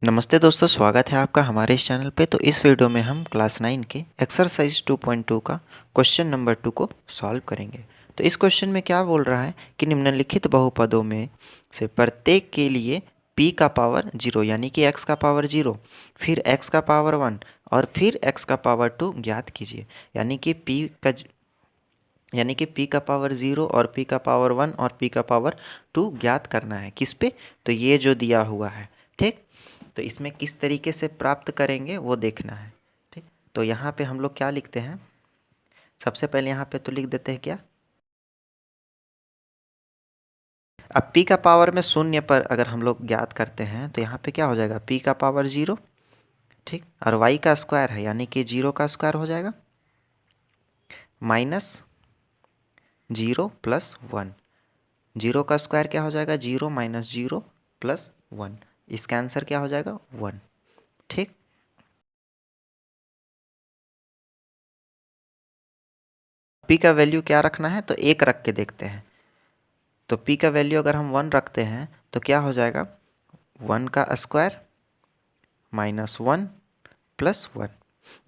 नमस्ते दोस्तों, स्वागत है आपका हमारे इस चैनल पे। तो इस वीडियो में हम क्लास 9 के एक्सरसाइज 2.2 का क्वेश्चन नंबर 2 को सॉल्व करेंगे। तो इस क्वेश्चन में क्या बोल रहा है कि निम्नलिखित बहुपदों में से प्रत्येक के लिए p का पावर 0 यानी कि x का पावर 0, फिर x का पावर 1 और फिर x का पावर 2 ज्ञात कीजिए। यानी कि p का पावर 0 और p का पावर 1 और p का पावर 2 ज्ञात करना है। किस पे? तो ये जो दिया हुआ है, ठीक। तो इसमें किस तरीके से प्राप्त करेंगे वो देखना है, ठीक। तो यहाँ पे हम लोग क्या लिखते हैं, सबसे पहले यहाँ पे तो लिख देते हैं क्या, अब p का पावर में शून्य पर अगर हम लोग ज्ञात करते हैं तो यहाँ पे क्या हो जाएगा, p का पावर 0, ठीक। और y का स्क्वायर है यानी कि 0 का स्क्वायर हो जाएगा माइनस 0 प्लस 1। 0 का स्क्वायर क्या हो जाएगा, 0 माइनस 0 प्लस 1। इसका आंसर क्या हो जाएगा, 1, ठीक। p का वैल्यू क्या रखना है, तो 1 रख के देखते हैं। तो p का वैल्यू अगर हम 1 रखते हैं तो क्या हो जाएगा, 1 का स्क्वायर माइनस 1 प्लस 1।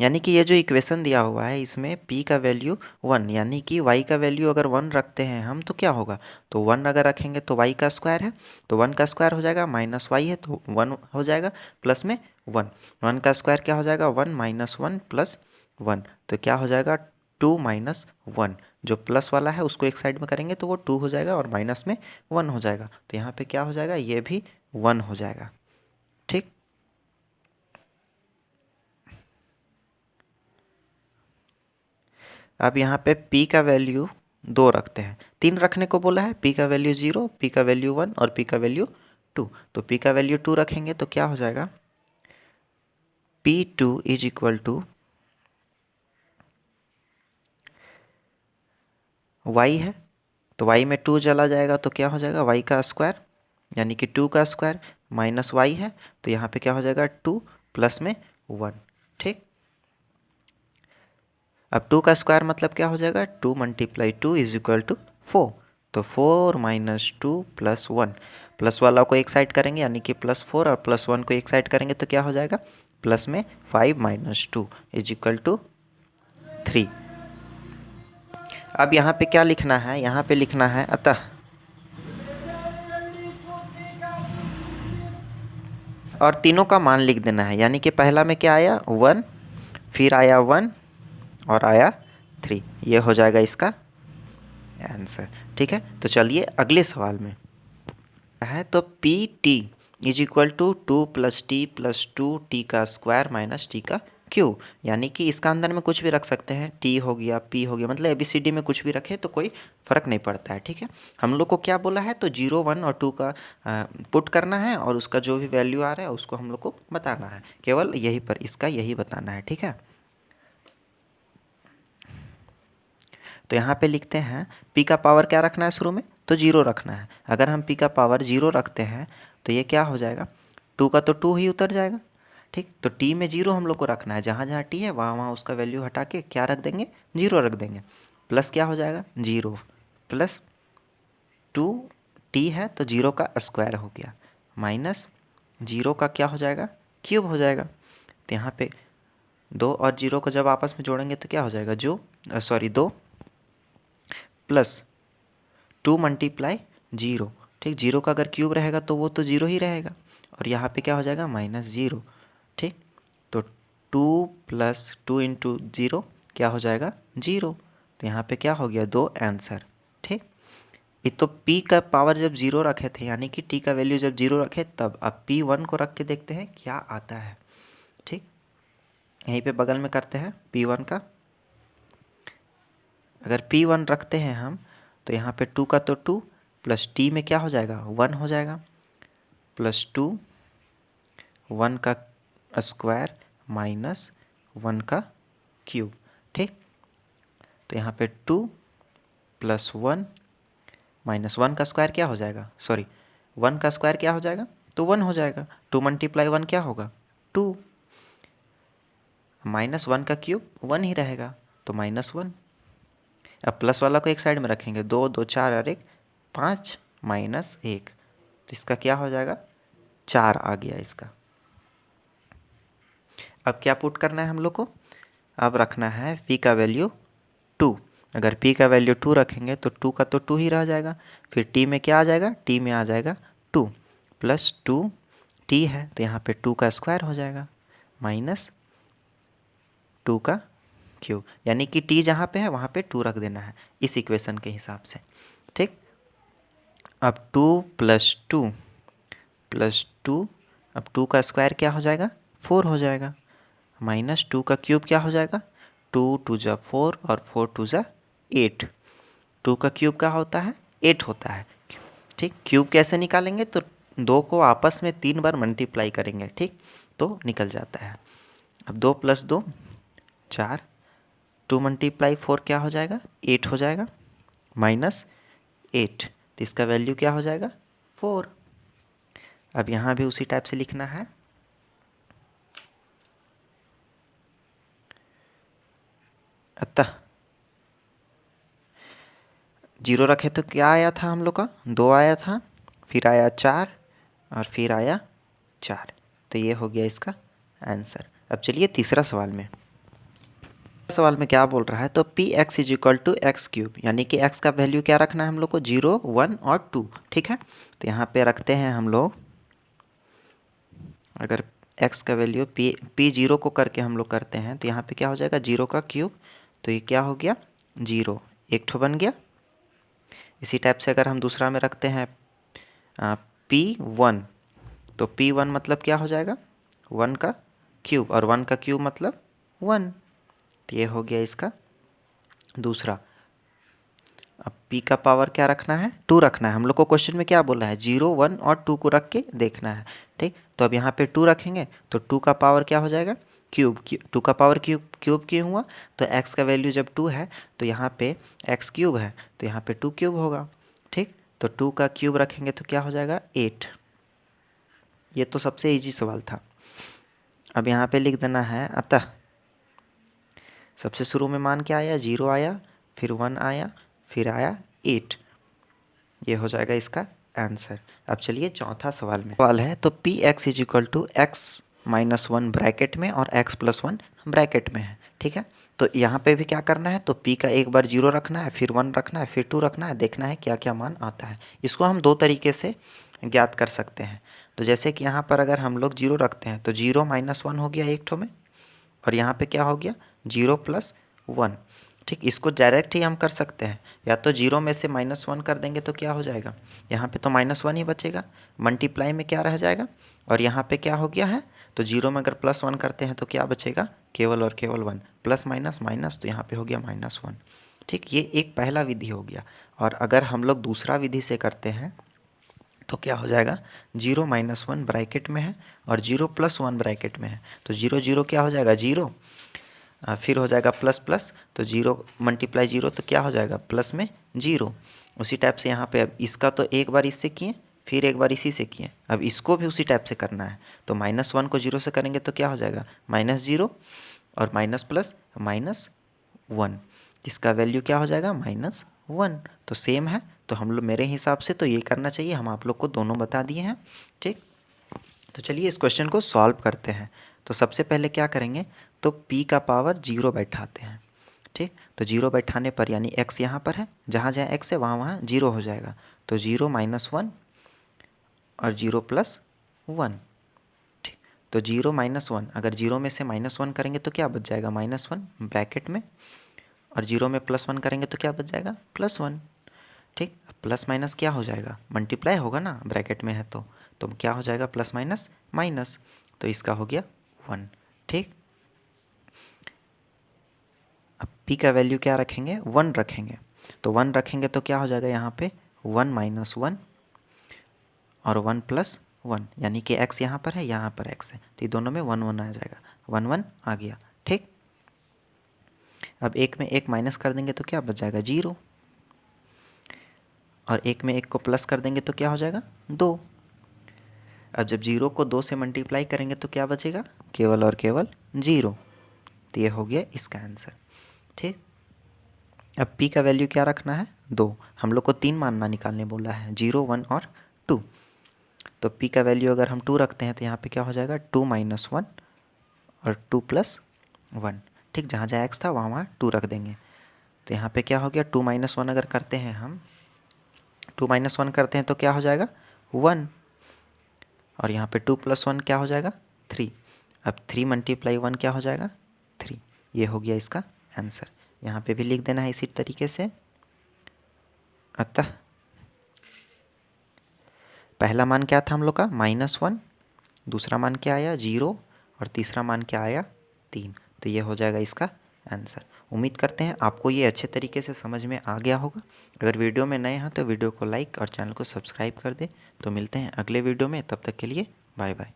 यानी कि ये जो इक्वेशन दिया हुआ है इसमें p का वैल्यू 1 यानी कि y का वैल्यू अगर 1 रखते हैं हम तो क्या होगा, तो 1 अगर रखेंगे तो y का स्क्वायर है तो 1 का स्क्वायर हो जाएगा, माइनस y है तो 1 हो जाएगा, प्लस में 1। 1 का स्क्वायर क्या हो जाएगा, 1 माइनस 1 प्लस 1। तो क्या हो जाएगा, 2 माइनस 1। जो प्लस वाला है उसको एक साइड में करेंगे तो वो 2 हो जाएगा और माइनस में 1 हो जाएगा। तो यहाँ पे क्या हो जाएगा, ये भी 1 हो जाएगा, ठीक। अब यहाँ पे p का वैल्यू 2 रखते हैं, 3 रखने को बोला है, p का वैल्यू 0, p का वैल्यू 1 और p का वैल्यू 2। तो p का वैल्यू 2 रखेंगे तो क्या हो जाएगा, p2 is equal to y है तो y में 2 चला जाएगा तो क्या हो जाएगा, y का स्क्वायर यानी कि 2 का स्क्वायर माइनस y है तो यहाँ पे क्या हो जाएगा, 2 प्लस में 1, ठीक। अब 2 का स्क्वायर मतलब क्या हो जाएगा, 2 मल्टीप्लाई 2 इज इक्वल टू 4। तो 4 माइनस 2 प्लस 1, प्लस वाला को एक साइड करेंगे यानी कि प्लस 4 और प्लस 1 को एक साइड करेंगे तो क्या हो जाएगा, प्लस में 5 माइनस 2 इज इक्वल टू 3। अब यहाँ पे क्या लिखना है, यहाँ पे लिखना है अतः और तीनों का मान लिख देना है। यानी कि पहला में क्या आया, 1, फिर आया 1 और आया 3। ये हो जाएगा इसका आंसर, ठीक है। तो चलिए अगले सवाल में है, तो P T is equal to 2 plus T plus 2 T का स्क्वायर माइनस टी का क्यूब। यानी कि इसका अंदर में कुछ भी रख सकते हैं, टी हो गया, पी हो गया, मतलब ABCD में कुछ भी रखे तो कोई फ़र्क नहीं पड़ता है, ठीक है। हम लोग को क्या बोला है, तो 0, 1 और 2 का पुट करना है और उसका जो भी वैल्यू आ रहा है उसको हम लोग को बताना है, केवल यही पर इसका यही बताना है, ठीक है। तो यहाँ पे लिखते हैं p का पावर क्या रखना है शुरू में, तो 0 रखना है। अगर हम p का पावर 0 रखते हैं तो ये क्या हो जाएगा, 2 का तो 2 ही उतर जाएगा, ठीक। तो t में 0 हम लोग को रखना है, जहाँ जहाँ t है वहाँ वहाँ उसका वैल्यू हटा के क्या रख देंगे, 0 रख देंगे। प्लस क्या हो जाएगा, 0 प्लस 2 t है तो 0 का स्क्वायर हो गया, माइनस 0 का क्या हो जाएगा, क्यूब हो जाएगा। तो यहाँ पे 2 और 0 को जब आपस में जोड़ेंगे तो क्या हो जाएगा, 2 प्लस 2 मल्टीप्लाई 0, ठीक। 0 का अगर क्यूब रहेगा तो वो तो 0 ही रहेगा और यहाँ पे क्या हो जाएगा, माइनस 0, ठीक। तो 2 प्लस 2 इंटू 0 क्या हो जाएगा, 0। तो यहाँ पे क्या हो गया, 2 आंसर, ठीक। ये तो p का पावर जब 0 रखे थे यानी कि t का वैल्यू जब 0 रखे तब। अब p1 को रख के देखते हैं क्या आता है, ठीक। यहीं पे बगल में करते हैं p1 का। अगर p1 रखते हैं हम तो यहाँ पे 2 का तो 2 प्लस t में क्या हो जाएगा, 1 हो जाएगा, प्लस 2 1 का स्क्वायर माइनस 1 का क्यूब, ठीक। तो यहाँ पे 2 प्लस 1 माइनस 1 का स्क्वायर क्या हो जाएगा, सॉरी 1 का स्क्वायर क्या हो जाएगा, तो 1 हो जाएगा। 2 मल्टीप्लाई 1 क्या होगा, 2, माइनस 1 का क्यूब 1 ही रहेगा तो माइनस 1। अब प्लस वाला को एक साइड में रखेंगे, 2 2 4 और 1 5 माइनस 1, तो इसका क्या हो जाएगा, 4 आ गया इसका। अब क्या पुट करना है हम लोग को, अब रखना है p का वैल्यू 2। अगर p का वैल्यू 2 रखेंगे तो 2 का तो 2 ही रह जाएगा, फिर t में क्या आ जाएगा, t में आ जाएगा 2 प्लस 2 t है तो यहाँ पे 2 का स्क्वायर हो जाएगा माइनस 2 का क्यूब, यानी कि t जहाँ पे है वहाँ पे 2 रख देना है इस इक्वेशन के हिसाब से। ठीक, अब 2 प्लस 2 प्लस 2, अब 2 का स्क्वायर क्या हो जाएगा, 4 हो जाएगा माइनस 2 का क्यूब क्या हो जाएगा, 2 2 जा 4 और 4 2 जा 8। 2 का क्यूब क्या होता है, 8 होता है। ठीक, क्यूब कैसे निकालेंगे, तो 2 को आपस में 3 बार मल्टीप्लाई करेंगे, ठीक, तो निकल जाता है। अब 2 प्लस 2 4, 2 मल्टीप्लाई 4 क्या हो जाएगा, 8 हो जाएगा माइनस 8, तो इसका वैल्यू क्या हो जाएगा, 4। अब यहाँ भी उसी टाइप से लिखना है। अतः 0 रखे तो क्या आया था हम लोग का, 2 आया था, फिर आया 4 और फिर आया 4, तो ये हो गया इसका आंसर। अब चलिए तीसरा सवाल में, सवाल में क्या बोल रहा है, तो P X is equal to X cube, यानी कि एक्स का वैल्यू क्या रखना है हम लोग को, 0 1 और 2। ठीक है, तो यहाँ पे रखते हैं हम लोग, अगर x का वैल्यू p 0 को करके हम लोग करते हैं तो यहाँ पे क्या हो जाएगा, 0 का क्यूब, तो ये क्या हो गया 0, एक ठो बन गया। इसी टाइप से अगर हम दूसरा में रखते हैं p1, तो p1 मतलब क्या हो जाएगा, 1 का क्यूब, और 1 का क्यूब मतलब 1, तो ये हो गया इसका दूसरा। अब p का पावर क्या रखना है, 2 रखना है। हम लोग को क्वेश्चन में क्या बोला है, 0 1 और 2 को रख के देखना है। ठीक, तो अब यहाँ पे 2 रखेंगे तो 2 का पावर क्या हो जाएगा, क्यूब। 2 का पावर क्यूब क्यों हुआ, तो x का वैल्यू जब 2 है तो यहाँ पे x क्यूब है तो यहाँ पे 2 क्यूब होगा। ठीक, तो 2 का क्यूब रखेंगे तो क्या हो जाएगा 8। ये तो सबसे इजी सवाल था। अब यहाँ पे लिख देना है, अतः सबसे शुरू में मान क्या आया, 0 आया, फिर 1 आया, फिर आया 8, ये हो जाएगा इसका आंसर। अब चलिए चौथा सवाल में, सवाल है तो P X is equal to X minus 1 bracket में और x प्लस 1 ब्रैकेट में है। ठीक है, तो यहाँ पे भी क्या करना है, तो p का एक बार 0 रखना है, फिर 1 रखना है, फिर 2 रखना है, देखना है क्या क्या मान आता है। इसको हम दो तरीके से ज्ञात कर सकते हैं। तो जैसे कि यहाँ पर अगर हम लोग 0 रखते हैं तो 0 माइनस 1 हो गया एक ठो में, और यहाँ पे क्या हो गया 0 प्लस 1। ठीक, इसको डायरेक्ट ही हम कर सकते हैं, या तो 0 में से माइनस 1 कर देंगे तो क्या हो जाएगा, यहाँ पे तो माइनस 1 ही बचेगा, मल्टीप्लाई में क्या रह जाएगा, और यहाँ पे क्या हो गया है, तो 0 में अगर प्लस 1 करते हैं तो क्या बचेगा, केवल और केवल 1, प्लस माइनस माइनस, तो यहाँ पे हो गया माइनस 1। ठीक, ये एक पहला विधि हो गया। और अगर हम लोग दूसरा विधि से करते हैं तो क्या हो जाएगा, 0 माइनस 1 ब्रैकेट में है और 0 प्लस 1 ब्रैकेट में है, तो 0 0 क्या हो जाएगा 0, फिर हो जाएगा प्लस प्लस, तो 0 मल्टीप्लाई 0 तो क्या हो जाएगा प्लस में 0। उसी टाइप से यहाँ पे अब इसका तो एक बार इससे किए, फिर एक बार इसी से किए, अब इसको भी उसी टाइप से करना है। तो माइनस 1 को 0 से करेंगे तो क्या हो जाएगा माइनस 0, और माइनस प्लस माइनस 1, इसका वैल्यू क्या हो जाएगा माइनस 1। तो सेम है, तो हम लोग मेरे हिसाब से तो ये करना चाहिए, हम आप लोग को दोनों बता दिए हैं। ठीक, तो चलिए इस क्वेश्चन को सॉल्व करते हैं। तो सबसे पहले क्या करेंगे, तो p का पावर 0 बैठाते हैं। ठीक, तो 0 बैठाने पर यानी x यहाँ पर है, जहाँ जहाँ x है वहाँ वहाँ 0 हो जाएगा, तो 0 माइनस 1 और 0 प्लस 1। ठीक, तो 0 माइनस 1, अगर 0 में से माइनस 1 करेंगे तो क्या बच जाएगा माइनस 1 ब्रैकेट में, और 0 में प्लस 1 करेंगे तो क्या बच जाएगा प्लस 1। ठीक, प्लस माइनस क्या हो जाएगा, मल्टीप्लाई होगा ना, ब्रैकेट में है तो क्या हो जाएगा प्लस माइनस माइनस, तो इसका हो गया 1। ठीक, अब p का वैल्यू क्या रखेंगे, 1 रखेंगे, तो 1 रखेंगे तो क्या हो जाएगा यहाँ पे 1 माइनस 1 और 1 प्लस 1, यानी कि x यहाँ पर है, यहाँ पर x है, तो ये दोनों में 1 1 आ जाएगा, 1 1 आ गया। ठीक, अब एक में एक माइनस कर देंगे तो क्या बच जाएगा 0, और एक में एक को प्लस कर देंगे तो क्या हो जाएगा 2। अब जब 0 को 2 से मल्टीप्लाई करेंगे तो क्या बचेगा, केवल और केवल 0, तो ये हो गया इसका आंसर। ठीक, अब p का वैल्यू क्या रखना है 2, हम लोग को 3 मानना निकालने बोला है, 0 1 और 2। तो p का वैल्यू अगर हम 2 रखते हैं तो यहाँ पे क्या हो जाएगा 2 माइनस 1 और 2 + 1, ठीक। जहाँ जहाँ x था वहाँ 2 रख देंगे। तो यहाँ पे क्या हो गया, 2 - 1 अगर करते हैं हम, 2 - 1 करते हैं तो क्या हो जाएगा 1, और यहाँ पे 2 + 1 क्या हो जाएगा 3। अब 3 × 1 क्या हो जाएगा 3। ये हो गया इसका आंसर। यहाँ पे भी लिख देना है इसी तरीके से। अतः पहला मान क्या था हम लोग का -1, दूसरा मान क्या आया 0, और तीसरा मान क्या आया 3। तो ये हो जाएगा इसका आंसर। उम्मीद करते हैं आपको ये अच्छे तरीके से समझ में आ गया होगा। अगर वीडियो में नए हैं तो वीडियो को लाइक और चैनल को सब्सक्राइब कर दें। तो मिलते हैं अगले वीडियो में, तब तक के लिए बाय बाय।